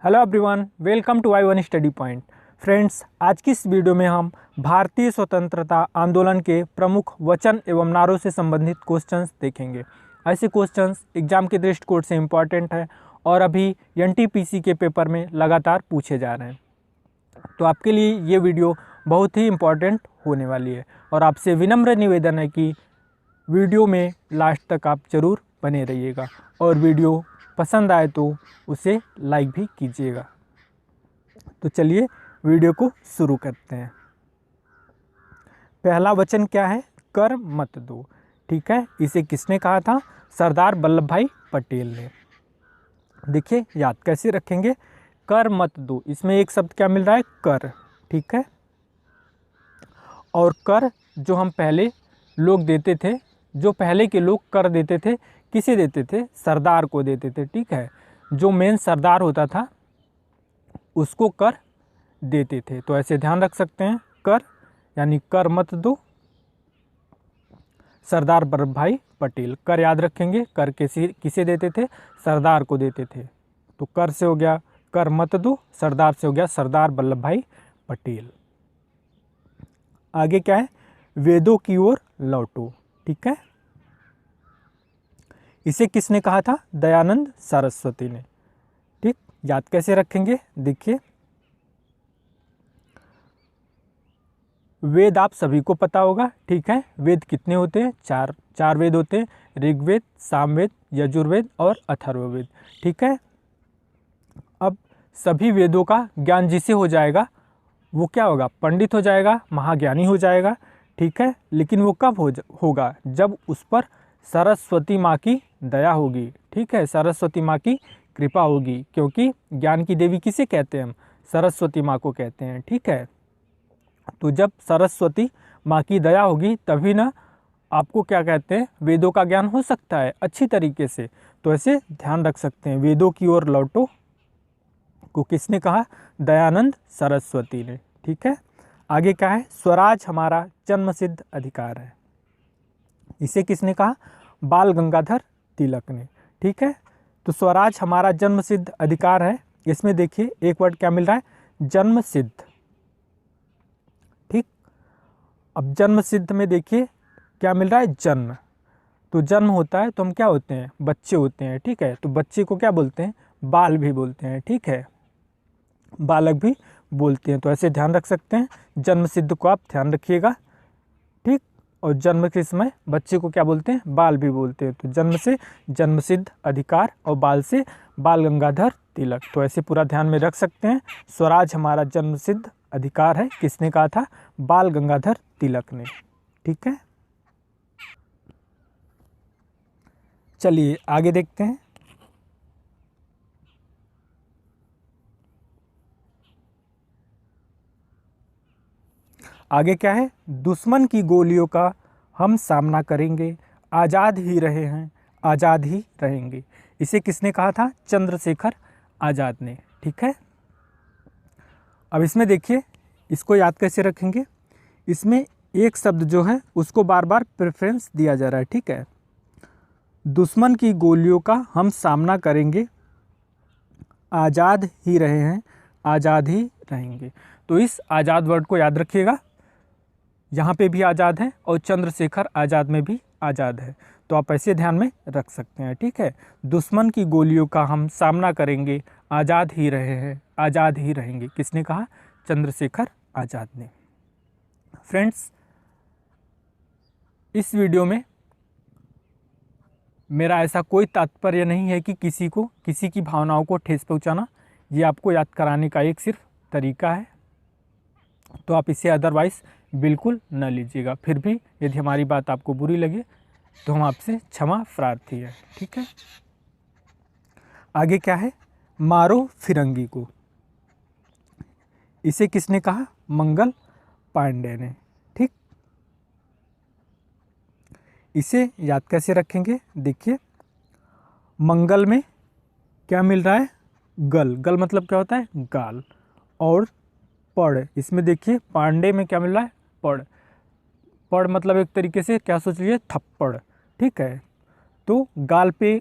Hello everyone, welcome to I one study point. Friends, आज की इस वीडियो में हम भारतीय स्वतंत्रता आंदोलन के प्रमुख वचन एवं नारों से संबंधित क्वेश्चंस देखेंगे। ऐसे क्वेश्चंस एग्जाम के दृष्टिकोण से इम्पॉर्टेंट है और अभी एनटीपीसी के पेपर में लगातार पूछे जा रहे हैं। तो आपके लिए ये वीडियो बहुत ही इम्पॉर्टेंट होने वाली है और आपसे विनम्र निवेदन है कि वीडियो में लास्ट तक आप ज़रूर बने रहिएगा और वीडियो पसंद आए तो उसे लाइक भी कीजिएगा। तो चलिए वीडियो को शुरू करते हैं। पहला वचन क्या है? कर मत दो। ठीक है, इसे किसने कहा था? सरदार वल्लभ भाई पटेल ने। देखिए याद कैसे रखेंगे, कर मत दो। इसमें एक शब्द क्या मिल रहा है? कर। ठीक है, और कर जो हम पहले लोग देते थे, जो पहले के लोग कर देते थे, किसे देते थे? सरदार को देते थे। ठीक है, जो मेन सरदार होता था उसको कर देते थे। तो ऐसे ध्यान रख सकते हैं, कर यानी कर मत दो, सरदार वल्लभ भाई पटेल। कर याद रखेंगे, कर किसे देते थे? सरदार को देते थे। तो कर से हो गया कर मत दो, सरदार से हो गया सरदार वल्लभ भाई पटेल। आगे क्या है? वेदों की ओर लौटो। ठीक है, इसे किसने कहा था? दयानंद सरस्वती ने। ठीक, याद कैसे रखेंगे? देखिए, वेद आप सभी को पता होगा। ठीक है, वेद कितने होते हैं? चार वेद होते हैं, ऋग्वेद, सामवेद, यजुर्वेद और अथर्ववेद। ठीक है, अब सभी वेदों का ज्ञान जिसे हो जाएगा वो क्या होगा? पंडित हो जाएगा, महाज्ञानी हो जाएगा। ठीक है, लेकिन वो कब होगा? जब उस पर सरस्वती माँ की दया होगी। ठीक है, सरस्वती माँ की कृपा होगी, क्योंकि ज्ञान की देवी किसे कहते हैं हम? सरस्वती माँ को कहते हैं। ठीक है, तो जब सरस्वती माँ की दया होगी तभी ना आपको क्या कहते हैं? वेदों का ज्ञान हो सकता है अच्छी तरीके से। तो ऐसे ध्यान रख सकते हैं, वेदों की ओर लौटो को किसने कहा? दयानंद सरस्वती ने। ठीक है, आगे क्या है? स्वराज हमारा जन्मसिद्ध अधिकार है। इसे किसने कहा? बाल गंगाधर तिलक ने। ठीक है, तो स्वराज हमारा जन्मसिद्ध अधिकार है। इसमें देखिए एक वर्ड क्या मिल रहा है? जन्मसिद्ध। ठीक, अब जन्मसिद्ध में देखिए क्या मिल रहा है? जन्म। तो जन्म होता है तो हम क्या होते हैं? बच्चे होते हैं। ठीक है, तो बच्चे को क्या बोलते हैं? बाल भी बोलते हैं। ठीक है, बालक भी बोलते हैं। तो ऐसे ध्यान रख सकते हैं, जन्म सिद्ध को आप ध्यान रखिएगा। ठीक, और जन्म के समय बच्चे को क्या बोलते हैं? बाल भी बोलते हैं। तो जन्म से जन्म सिद्ध अधिकार और बाल से बाल गंगाधर तिलक। तो ऐसे पूरा ध्यान में रख सकते हैं, स्वराज हमारा जन्म सिद्ध अधिकार है। किसने कहा था? बाल गंगाधर तिलक ने। ठीक है, चलिए आगे देखते हैं। आगे क्या है? दुश्मन की गोलियों का हम सामना करेंगे, आज़ाद ही रहे हैं, आज़ाद ही रहेंगे। इसे किसने कहा था? चंद्रशेखर आज़ाद ने। ठीक है, अब इसमें देखिए, इसको याद कैसे रखेंगे? इसमें एक शब्द जो है उसको बार बार प्रेफरेंस दिया जा रहा है। ठीक है, दुश्मन की गोलियों का हम सामना करेंगे, आज़ाद ही रहे हैं, आज़ाद ही रहेंगे। तो इस आज़ाद वर्ड को याद रखिएगा, यहाँ पे भी आज़ाद है और चंद्रशेखर आज़ाद में भी आज़ाद है। तो आप ऐसे ध्यान में रख सकते हैं। ठीक है, दुश्मन की गोलियों का हम सामना करेंगे, आज़ाद ही रहे हैं, आज़ाद ही रहेंगे। किसने कहा? चंद्रशेखर आज़ाद ने। फ्रेंड्स, इस वीडियो में मेरा ऐसा कोई तात्पर्य नहीं है कि किसी की भावनाओं को ठेस पहुंचाना। ये आपको याद कराने का एक सिर्फ तरीका है, तो आप इसे अदरवाइज बिल्कुल न लीजिएगा। फिर भी यदि हमारी बात आपको बुरी लगे तो हम आपसे क्षमा प्रार्थी है। ठीक है, आगे क्या है? मारो फिरंगी को। इसे किसने कहा? मंगल पांडे ने। ठीक, इसे याद कैसे रखेंगे? देखिए, मंगल में क्या मिल रहा है? गल। गल मतलब क्या होता है? गाल। और पढ़, इसमें देखिए पांडे में क्या मिल रहा है? पढ़। पढ़ मतलब एक तरीके से क्या सोच लीजिए? थप्पड़। ठीक है, तो गाल पे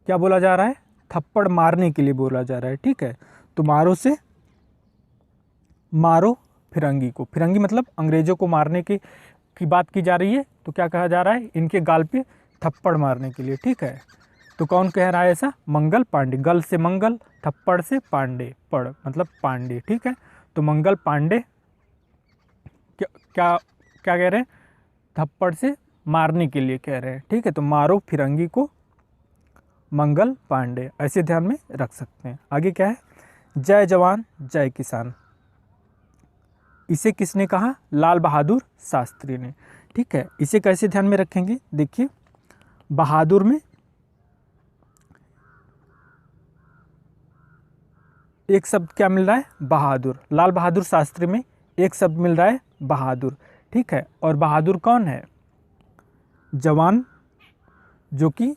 क्या बोला जा रहा है? थप्पड़ मारने के लिए बोला जा रहा है, ठीक है। तो मारो से मारो फिरंगी को, फिरंगी मतलब अंग्रेजों को मारने की बात की जा रही है, तो क्या कहा जा रहा है, इनके गाल पे थप्पड़ मारने के लिए, ठीक है। तो कौन कह रहा है ऐसा, मंगल पांडे, गल से मंगल, थप्पड़ से पांडे, पड़ मतलब पांडे, ठीक है। तो मंगल पांडे क्या क्या क्या कह रहे हैं, थप्पड़ से मारने के लिए कह रहे हैं, ठीक है। तो मारो फिरंगी को मंगल पांडे, ऐसे ध्यान में रख सकते हैं। आगे क्या है, जय जवान जय किसान, इसे किसने कहा, लाल बहादुर शास्त्री ने, ठीक है। इसे कैसे ध्यान में रखेंगे, देखिए बहादुर में एक शब्द क्या मिल रहा है, बहादुर, लाल बहादुर शास्त्री में एक शब्द मिल रहा है बहादुर, ठीक है। और बहादुर कौन है, जवान जो कि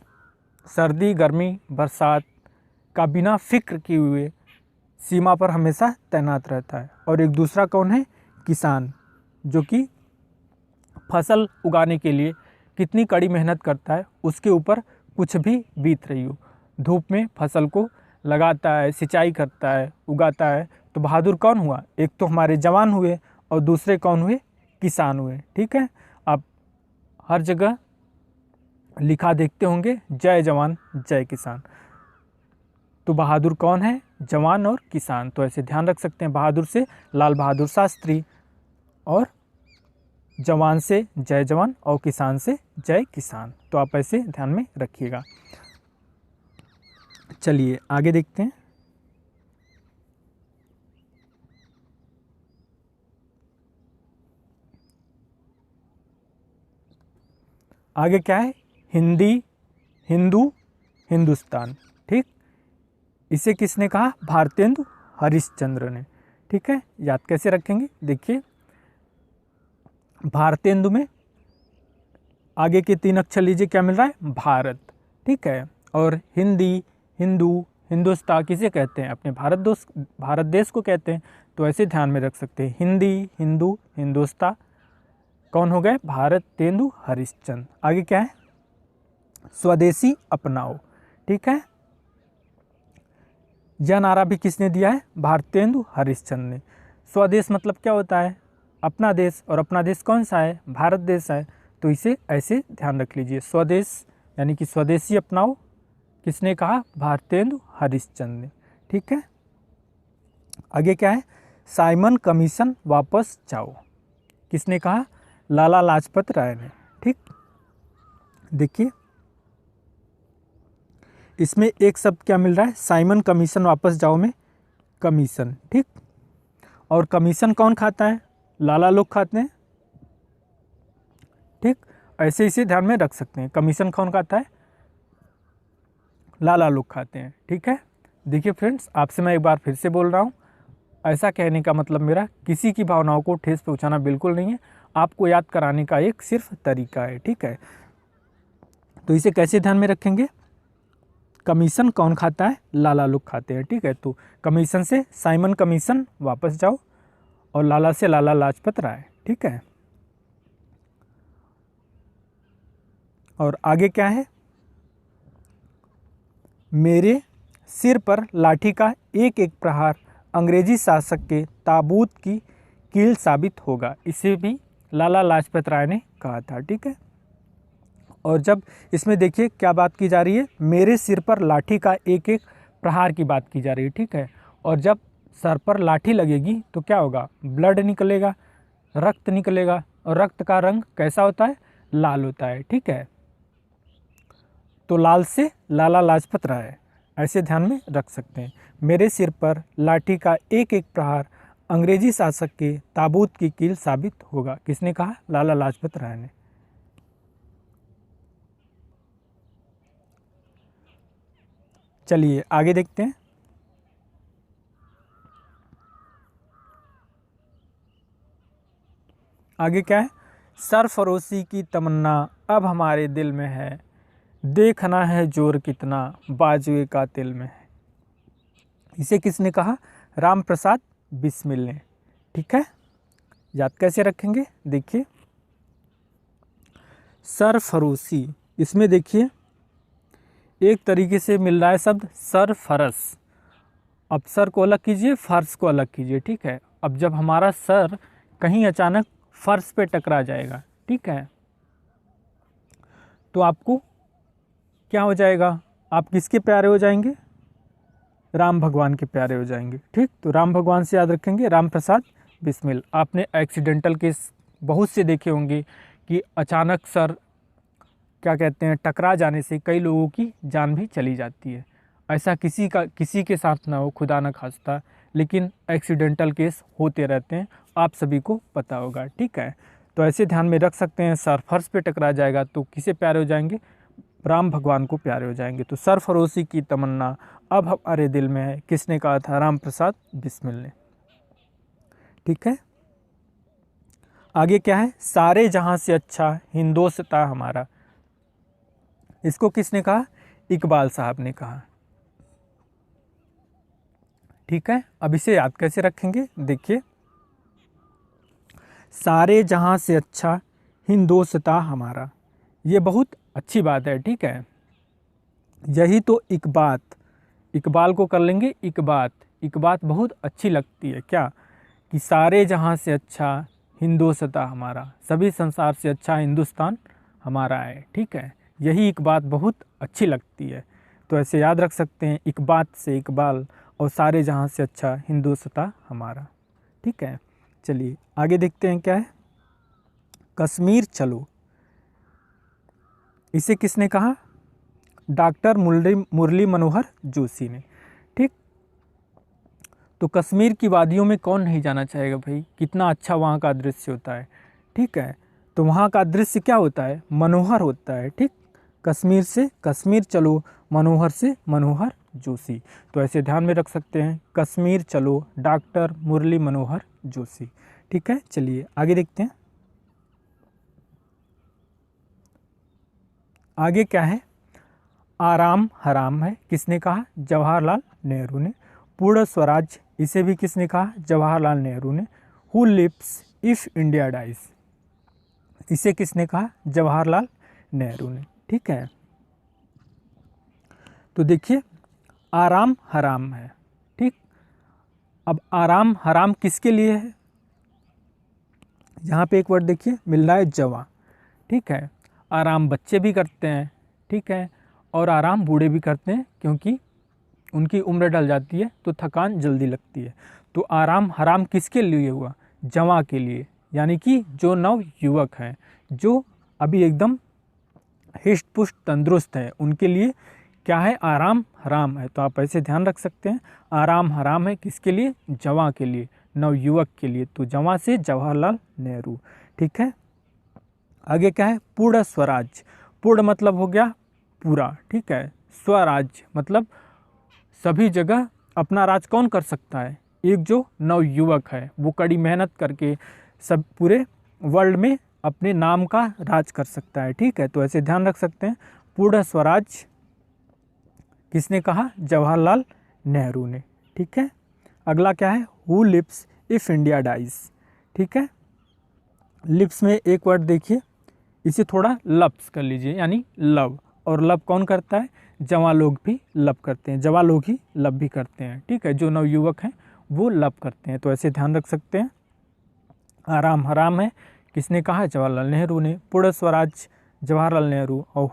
सर्दी गर्मी बरसात का बिना फिक्र किए हुए सीमा पर हमेशा तैनात रहता है। और एक दूसरा कौन है, किसान, जो कि फसल उगाने के लिए कितनी कड़ी मेहनत करता है, उसके ऊपर कुछ भी बीत रही हो, धूप में फसल को लगाता है, सिंचाई करता है, उगाता है। तो बहादुर कौन हुआ, एक तो हमारे जवान हुए और दूसरे कौन हुए, किसान हुए, ठीक है। आप हर जगह लिखा देखते होंगे जय जवान जय किसान, तो बहादुर कौन है, जवान और किसान, तो ऐसे ध्यान रख सकते हैं। बहादुर से लाल बहादुर शास्त्री, और जवान से जय जवान और किसान से जय किसान, तो आप ऐसे ध्यान में रखिएगा। चलिए आगे देखते हैं। आगे क्या है, हिंदी हिंदू हिंदुस्तान, ठीक। इसे किसने कहा, भारतेंदु हरिश्चंद्र ने, ठीक है। याद कैसे रखेंगे, देखिए भारतेंदु में आगे के 3 अक्षर लीजिए, क्या मिल रहा है, भारत, ठीक है। और हिंदी हिंदू हिंदुस्तान किसे कहते हैं, अपने भारत देश को कहते हैं, तो ऐसे ध्यान में रख सकते हैं, हिंदी हिंदू हिंदुस्तान कौन हो गए, भारतेंदु हरिश्चंद्र। आगे क्या है, स्वदेशी अपनाओ, ठीक है। यह नारा भी किसने दिया है, भारतेंदु हरिश्चंद्र ने। स्वदेश मतलब क्या होता है, अपना देश, और अपना देश कौन सा है, भारत देश है, तो इसे ऐसे ध्यान रख लीजिए। स्वदेश यानी कि स्वदेशी अपनाओ किसने कहा, भारतेंदु हरिश्चंद्र ने, ठीक है। आगे क्या है, साइमन कमीशन वापस जाओ, किसने कहा, लाला लाजपत राय ने, ठीक। देखिए इसमें एक शब्द क्या मिल रहा है, साइमन कमीशन वापस जाओ में कमीशन, ठीक। और कमीशन कौन खाता है, लाला लोग खाते हैं, ठीक। ऐसे इसे ध्यान में रख सकते हैं, कमीशन कौन खाता है, लाला लोग खाते हैं, ठीक है। देखिए फ्रेंड्स, आपसे मैं एक बार फिर से बोल रहा हूँ, ऐसा कहने का मतलब मेरा किसी की भावनाओं को ठेस पहुँचाना बिल्कुल नहीं है, आपको याद कराने का एक सिर्फ तरीका है, ठीक है। तो इसे कैसे ध्यान में रखेंगे, कमीशन कौन खाता है, लाला लोग खाते हैं, ठीक है। तो कमीशन से साइमन कमीशन वापस जाओ, और लाला से लाला लाजपत राय, ठीक है। और आगे क्या है, मेरे सिर पर लाठी का एक एक प्रहार अंग्रेजी शासक के ताबूत की कील साबित होगा, इसे भी लाला लाजपत राय ने कहा था, ठीक है। और जब इसमें देखिए क्या बात की जा रही है, मेरे सिर पर लाठी का एक एक प्रहार की बात की जा रही है, ठीक है। और जब सर पर लाठी लगेगी तो क्या होगा, ब्लड निकलेगा, रक्त निकलेगा, और रक्त का रंग कैसा होता है, लाल होता है, ठीक है। तो लाल से लाला लाजपत राय, ऐसे ध्यान में रख सकते हैं। मेरे सिर पर लाठी का एक एक प्रहार अंग्रेजी शासक के ताबूत की कील साबित होगा, किसने कहा, लाला लाजपत राय ने। चलिए आगे देखते हैं। आगे क्या है, सरफरोशी की तमन्ना अब हमारे दिल में है, देखना है जोर कितना बाजुए का तिल में है, इसे किसने कहा, राम प्रसाद बिस्मिल ने, ठीक है। याद कैसे रखेंगे, देखिए सरफरोशी, इसमें देखिए एक तरीके से मिल रहा है शब्द सरफरस। अब सर को अलग कीजिए, फर्श को अलग कीजिए, ठीक है। अब जब हमारा सर कहीं अचानक फर्श पे टकरा जाएगा, ठीक है, तो आपको क्या हो जाएगा, आप किसके प्यारे हो जाएंगे, राम भगवान के प्यारे हो जाएंगे, ठीक। तो राम भगवान से याद रखेंगे, राम प्रसाद बिस्मिल। आपने एक्सीडेंटल केस बहुत से देखे होंगे कि अचानक सर क्या कहते हैं टकरा जाने से कई लोगों की जान भी चली जाती है। ऐसा किसी के साथ ना हो, खुदा न खास्ता, लेकिन एक्सीडेंटल केस होते रहते हैं, आप सभी को पता होगा, ठीक है। तो ऐसे ध्यान में रख सकते हैं, सर फर्श पे टकरा जाएगा तो किसे प्यारे हो जाएंगे, राम भगवान को प्यारे हो जाएंगे। तो सरफरोशी की तमन्ना अब हमारे दिल में है, किसने कहा था, राम प्रसाद बिस्मिल ने, ठीक है। आगे क्या है, सारे जहां से अच्छा हिंदोस्तां हमारा, इसको किसने कहा, इकबाल साहब ने कहा, ठीक है। अब इसे याद कैसे रखेंगे, देखिए, सारे जहां से अच्छा हिंदोस्तां हमारा, ये बहुत अच्छी बात है, ठीक है। यही तो इकबाल को कर लेंगे इकबात बहुत अच्छी लगती है, क्या, कि सारे जहां से अच्छा हिंदोस्तां हमारा, सभी संसार से अच्छा हिंदुस्तान हमारा है, ठीक है। यही एक बात बहुत अच्छी लगती है। तो ऐसे याद रख सकते हैं, एक बात से इकबाल और सारे जहां से अच्छा हिंदुस्तां हमारा, ठीक है। चलिए आगे देखते हैं क्या है, कश्मीर चलो, इसे किसने कहा, डॉक्टर मुरली मनोहर जोशी ने, ठीक। तो कश्मीर की वादियों में कौन नहीं जाना चाहेगा भाई, कितना अच्छा वहाँ का दृश्य होता है, ठीक है। तो वहाँ का दृश्य क्या होता है, मनोहर होता है, ठीक। कश्मीर से कश्मीर चलो, मनोहर से मनोहर जोशी। तो ऐसे ध्यान में रख सकते हैं, कश्मीर चलो, डॉक्टर मुरली मनोहर जोशी, ठीक है। चलिए आगे देखते हैं, आगे क्या है, आराम हराम है, किसने कहा, जवाहरलाल नेहरू ने। पूर्ण स्वराज, इसे भी किसने कहा, जवाहरलाल नेहरू ने। Who lives if India dies, इसे किसने कहा, जवाहरलाल नेहरू ने, ठीक है। तो देखिए, आराम हराम है, ठीक। अब आराम हराम किसके लिए है, यहाँ पे एक वर्ड देखिए मिल रहा है, जवां, ठीक है। आराम बच्चे भी करते हैं, ठीक है, और आराम बूढ़े भी करते हैं, क्योंकि उनकी उम्र ढल जाती है तो थकान जल्दी लगती है। तो आराम हराम किसके लिए हुआ, जवां के लिए, यानी कि जो नव युवक हैं, जो अभी एकदम हिष्ट पुष्ट तंदुरुस्त है, उनके लिए क्या है, आराम हराम है। तो आप ऐसे ध्यान रख सकते हैं, आराम हराम है किसके लिए, जवां के लिए, नवयुवक के लिए। तो जवां से जवाहरलाल नेहरू, ठीक है। आगे क्या है, पूर्ण स्वराज, पूर्ण मतलब हो गया पूरा, ठीक है। स्वराज मतलब सभी जगह अपना राज कौन कर सकता है, एक जो नवयुवक है, वो कड़ी मेहनत करके सब पूरे वर्ल्ड में अपने नाम का राज कर सकता है, ठीक है। तो ऐसे ध्यान रख सकते हैं, पूर्ण स्वराज किसने कहा, जवाहरलाल नेहरू ने, ठीक है। अगला क्या है, who lives if India dies, ठीक है। लिप्स में एक वर्ड देखिए, इसे थोड़ा लप्स कर लीजिए, यानी लव, और लव कौन करता है, जवां लोग भी लव करते हैं, जवां लोग ही लव भी करते हैं, ठीक है। जो नवयुवक हैं वो लव करते हैं। तो ऐसे ध्यान रख सकते हैं, आराम हराम है किसने कहा, जवाहरलाल नेहरू ने। पूर्ण स्वराज जवाहरलाल नेहरू, और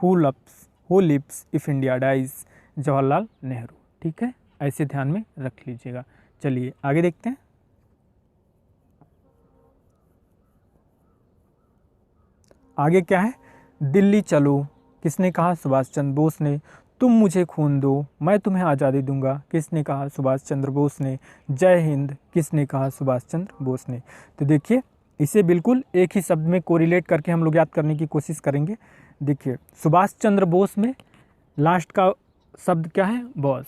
who lives if India dies, Jawaharlal Nehru, ठीक है। ऐसे ध्यान में रख लीजिएगा। चलिए आगे देखते हैं, आगे क्या है, दिल्ली चलो, किसने कहा, सुभाष चंद्र बोस ने। तुम मुझे खून दो, मैं तुम्हें आज़ादी दूंगा, किसने कहा, सुभाष चंद्र बोस ने। जय हिंद, किसने कहा, सुभाष चंद्र बोस ने। तो देखिए, इसे बिल्कुल एक ही शब्द में कोरिलेट करके हम लोग याद करने की कोशिश करेंगे। देखिए, सुभाष चंद्र बोस में लास्ट का शब्द क्या है, बॉस,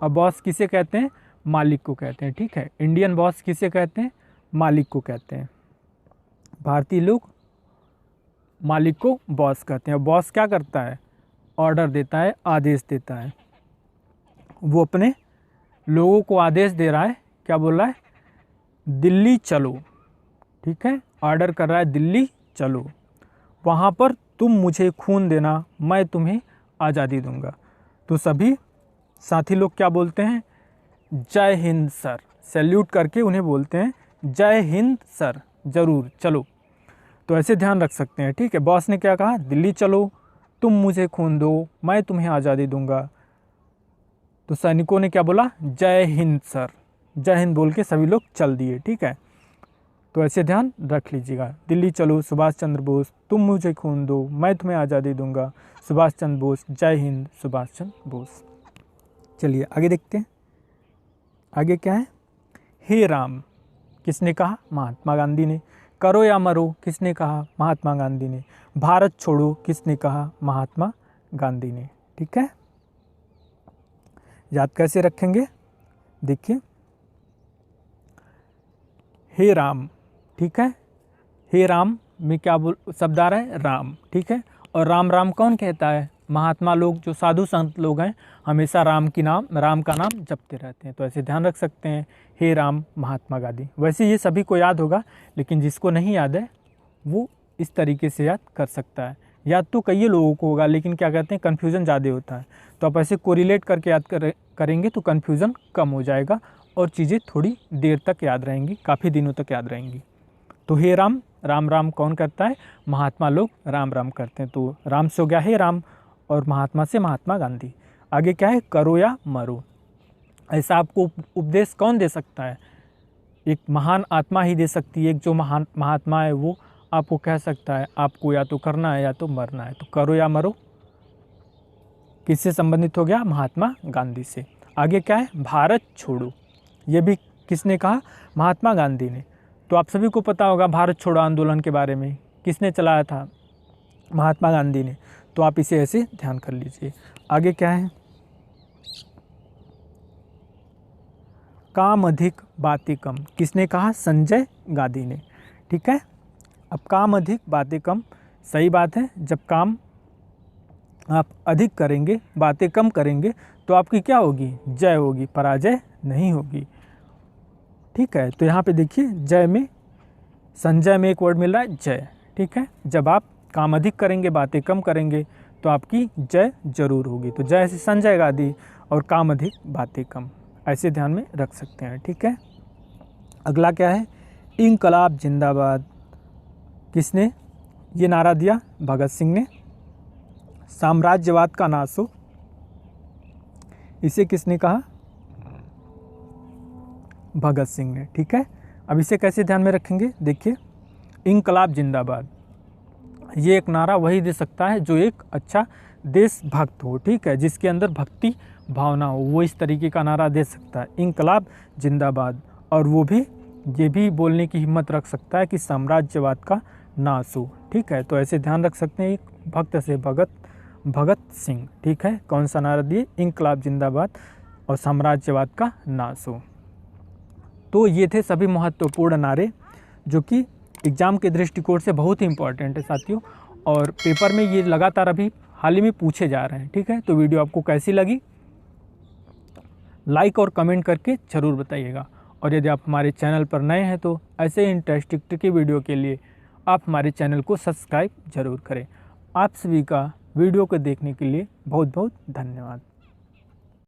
और बॉस किसे कहते हैं, मालिक को कहते हैं, ठीक है। इंडियन बॉस किसे कहते हैं, मालिक को कहते हैं। भारतीय लोग मालिक को बॉस कहते हैं। बॉस क्या करता है, ऑर्डर देता है, आदेश देता है। वो अपने लोगों को आदेश दे रहा है, क्या बोल रहा है, दिल्ली चलो, ठीक है। ऑर्डर कर रहा है, दिल्ली चलो, वहाँ पर तुम मुझे खून देना, मैं तुम्हें आज़ादी दूंगा। तो सभी साथी लोग क्या बोलते हैं, जय हिंद सर, सैल्यूट करके उन्हें बोलते हैं जय हिंद सर, ज़रूर चलो। तो ऐसे ध्यान रख सकते हैं, ठीक है। बॉस ने क्या कहा, दिल्ली चलो, तुम मुझे खून दो, मैं तुम्हें आज़ादी दूंगा। तो सैनिकों ने क्या बोला, जय हिंद सर, जय हिंद बोल के सभी लोग चल दिए, ठीक है। तो ऐसे ध्यान रख लीजिएगा, दिल्ली चलो सुभाष चंद्र बोस, तुम मुझे खून दो, मैं तुम्हें आज़ादी दूंगा, सुभाष चंद्र बोस, जय हिंद सुभाष चंद्र बोस। चलिए आगे देखते हैं, आगे क्या है। हे राम किसने कहा, महात्मा गांधी ने। करो या मरो किसने कहा, महात्मा गांधी ने। भारत छोड़ो किसने कहा, महात्मा गांधी ने, ठीक है। याद कैसे रखेंगे, देखिए, हे राम, ठीक है। हे राम में क्या शब्द आ रहा है, राम, ठीक है। और राम राम कौन कहता है, महात्मा लोग, जो साधु संत लोग हैं, हमेशा राम का नाम जपते रहते हैं। तो ऐसे ध्यान रख सकते हैं, हे राम महात्मा गांधी। वैसे ये सभी को याद होगा, लेकिन जिसको नहीं याद है वो इस तरीके से याद कर सकता है। याद तो कई लोगों को होगा, लेकिन क्या कहते हैं, कन्फ्यूज़न ज़्यादा होता है। तो आप ऐसे कोरिलेट करके याद करेंगे तो कन्फ्यूज़न कम हो जाएगा और चीज़ें थोड़ी देर तक याद रहेंगी, काफ़ी दिनों तक याद रहेंगी। तो हे राम, राम राम कौन करता है, महात्मा लोग राम राम करते हैं। तो राम से हो गया हे राम, और महात्मा से महात्मा गांधी। आगे क्या है, करो या मरो। ऐसा आपको उपदेश कौन दे सकता है, एक महान आत्मा ही दे सकती है। एक जो महान महात्मा है वो आपको कह सकता है आपको या तो करना है या तो मरना है। तो करो या मरो किससे संबंधित हो गया, महात्मा गांधी से। आगे क्या है, भारत छोड़ो, ये भी किसने कहा, महात्मा गांधी ने। तो आप सभी को पता होगा भारत छोड़ो आंदोलन के बारे में किसने चलाया था, महात्मा गांधी ने। तो आप इसे ऐसे ध्यान कर लीजिए। आगे क्या है, काम अधिक बातें कम, किसने कहा, संजय गांधी ने, ठीक है। अब काम अधिक बातें कम, सही बात है। जब काम आप अधिक करेंगे, बातें कम करेंगे, तो आपकी क्या होगी, जय होगी, पराजय नहीं होगी, ठीक है। तो यहाँ पे देखिए, जय में, संजय में एक वर्ड मिल रहा है जय, ठीक है। जब आप काम अधिक करेंगे, बातें कम करेंगे, तो आपकी जय जरूर होगी। तो जय से संजय गांधी और काम अधिक बातें कम, ऐसे ध्यान में रख सकते हैं, ठीक है। अगला क्या है, इंकलाब जिंदाबाद, किसने ये नारा दिया, भगत सिंह ने। साम्राज्यवाद का नाश हो, इसे किसने कहा, भगत सिंह ने, ठीक है। अब इसे कैसे ध्यान में रखेंगे, देखिए, इंकलाब जिंदाबाद, ये एक नारा वही दे सकता है जो एक अच्छा देशभक्त हो, ठीक है, जिसके अंदर भक्ति भावना हो, वो इस तरीके का नारा दे सकता है, इंकलाब जिंदाबाद। और वो भी ये भी बोलने की हिम्मत रख सकता है कि साम्राज्यवाद का नाश हो, ठीक है। तो ऐसे ध्यान रख सकते हैं, एक भक्त से भगत सिंह, ठीक है। कौन सा नारा दिए, इंकलाब जिंदाबाद और साम्राज्यवाद का नाश हो। तो ये थे सभी महत्वपूर्ण नारे जो कि एग्ज़ाम के दृष्टिकोण से बहुत ही इंपॉर्टेंट है साथियों, और पेपर में ये लगातार अभी हाल ही में पूछे जा रहे हैं, ठीक है। तो वीडियो आपको कैसी लगी, लाइक और कमेंट करके ज़रूर बताइएगा। और यदि आप हमारे चैनल पर नए हैं तो ऐसे ही इंटरेस्टिंग ट्रिकी वीडियो के लिए आप हमारे चैनल को सब्सक्राइब जरूर करें। आप सभी का वीडियो को देखने के लिए बहुत बहुत धन्यवाद।